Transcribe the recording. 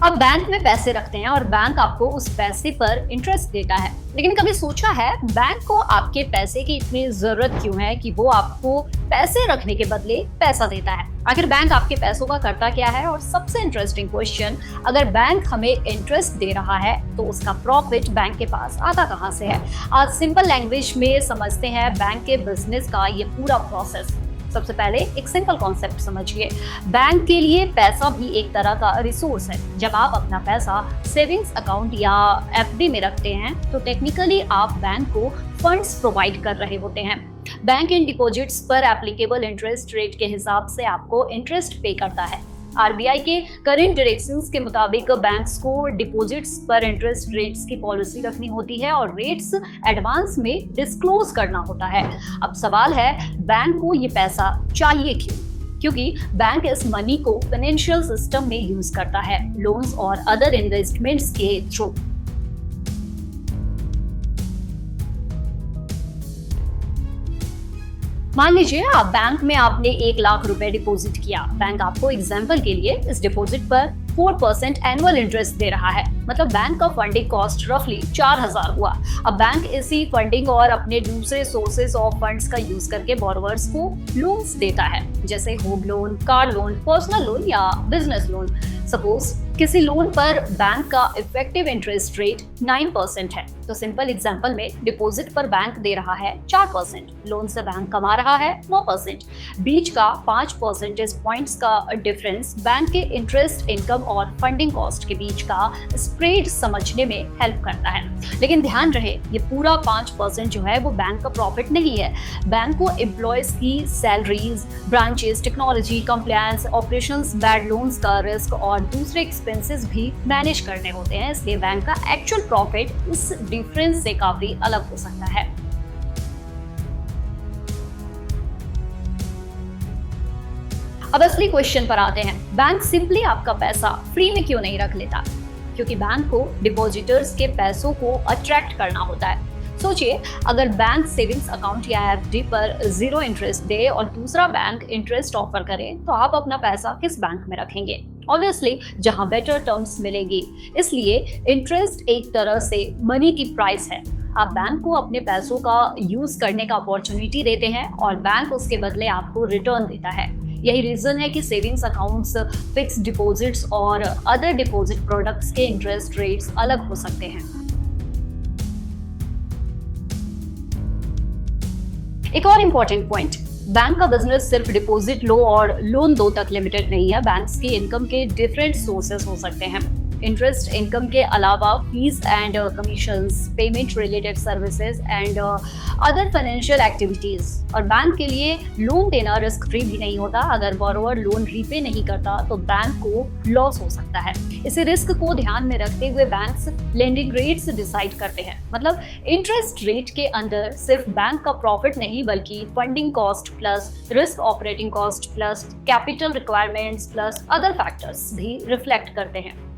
आप बैंक में पैसे रखते हैं और बैंक आपको उस पैसे पर इंटरेस्ट देता है, लेकिन कभी सोचा है बैंक को आपके पैसे की इतनी जरूरत क्यों है कि वो आपको पैसे रखने के बदले पैसा देता है? आखिर बैंक आपके पैसों का करता क्या है? और सबसे इंटरेस्टिंग क्वेश्चन, अगर बैंक हमें इंटरेस्ट दे रहा है तो उसका प्रॉफिट बैंक के पास आता कहाँ से है? आज सिंपल लैंग्वेज में समझते हैं बैंक के बिजनेस का ये पूरा प्रोसेस। सबसे पहले एक सिंपल कॉन्सेप्ट समझिए। बैंक के लिए पैसा भी एक तरह का रिसोर्स है। जब आप अपना पैसा सेविंग्स अकाउंट या एफडी में रखते हैं तो टेक्निकली आप बैंक को फंड्स प्रोवाइड कर रहे होते हैं। बैंक इन डिपॉजिट्स पर एप्लीकेबल इंटरेस्ट रेट के हिसाब से आपको इंटरेस्ट पे करता है। आरबीआई के करेंट डायरेक्शंस के मुताबिक बैंक्स को डिपॉजिट्स पर इंटरेस्ट रेट्स की पॉलिसी रखनी होती है और रेट्स एडवांस में डिस्क्लोज करना होता है। अब सवाल है, बैंक को ये पैसा चाहिए क्यों? क्योंकि बैंक इस मनी को फाइनेंशियल सिस्टम में यूज करता है, लोन्स और अदर इन्वेस्टमेंट्स के थ्रू। मान लीजिए आप बैंक में आपने 1 लाख रुपए डिपॉजिट किया। बैंक आपको एग्जाम्पल के लिए इस डिपॉजिट पर 4% एनुअल इंटरेस्ट दे रहा है। मतलब बैंक का फंडिंग कॉस्ट रफली 4,000 हुआ। अब बैंक इसी फंडिंग और अपने दूसरे सोर्सेस ऑफ फंड्स का यूज करके बोरोवर्स को लोन्स देता है, जैसे home loan, car loan, personal loan या बिजनेस लोन। सपोज किसी लोन पर बैंक का इफेक्टिव इंटरेस्ट रेट 9% है, तो सिंपल एग्जांपल में डिपॉजिट पर बैंक दे रहा है 4%, लोन से बैंक कमा रहा है 9%। बीच का 5 परसेंटेज पॉइंट्स का डिफरेंस बैंक के इंटरेस्ट इनकम और फंडिंग कॉस्ट के बीच का स्प्रेड समझने में हेल्प करता है। लेकिन ध्यान रहे, ये पूरा 5% जो है वो बैंक का प्रॉफिट नहीं है। बैंक को एम्प्लॉयज की salaries, branches, technology, compliance, operations, bad loans का रिस्क और दूसरे एक्सपेंसेस भी मैनेज करने होते हैं। इसलिए बैंक का एक्चुअल प्रॉफिट इस डिफरेंस से काफी अलग हो सकता है। अब असली क्वेश्चन पर आते हैं, बैंक सिंपली आपका पैसा फ्री में क्यों नहीं रख लेता? क्योंकि बैंक को डिपॉजिटर्स के पैसों को अट्रैक्ट करना होता है। सोचिए, अगर बैंक सेविंग्स अकाउंट या एफडी पर 0 इंटरेस्ट दे और दूसरा बैंक इंटरेस्ट ऑफर करे, तो आप अपना पैसा किस बैंक में रखेंगे? ऑब्वियसली जहां बेटर टर्म्स मिलेगी। इसलिए इंटरेस्ट एक तरह से मनी की प्राइस है। आप बैंक को अपने पैसों का यूज करने का अपॉर्चुनिटी देते हैं और बैंक उसके बदले आपको रिटर्न देता है। यही रीजन है कि सेविंग्स अकाउंट्स, फिक्स डिपॉजिट्स और अदर डिपॉजिट प्रोडक्ट्स के इंटरेस्ट रेट्स अलग हो सकते हैं। एक और इम्पोर्टेंट पॉइंट, बैंक का बिजनेस सिर्फ डिपॉजिट लो और लोन दो तक लिमिटेड नहीं है। बैंक्स की इनकम के डिफरेंट सोर्सेस हो सकते हैं। इंटरेस्ट इनकम के अलावा fees and commissions, payment related services and other financial activities. और बैंक के लिए लोन देना रिस्क फ्री भी नहीं होता। अगर बोरोवर लोन रीपे नहीं करता तो बैंक को लॉस हो सकता है। इसी रिस्क को ध्यान में रखते हुए बैंक्स लेंडिंग रेट्स डिसाइड करते हैं। मतलब इंटरेस्ट रेट के अंदर सिर्फ बैंक का प्रॉफिट नहीं, बल्कि funding cost plus risk operating cost plus capital requirements plus other factors भी रिफ्लेक्ट करते हैं।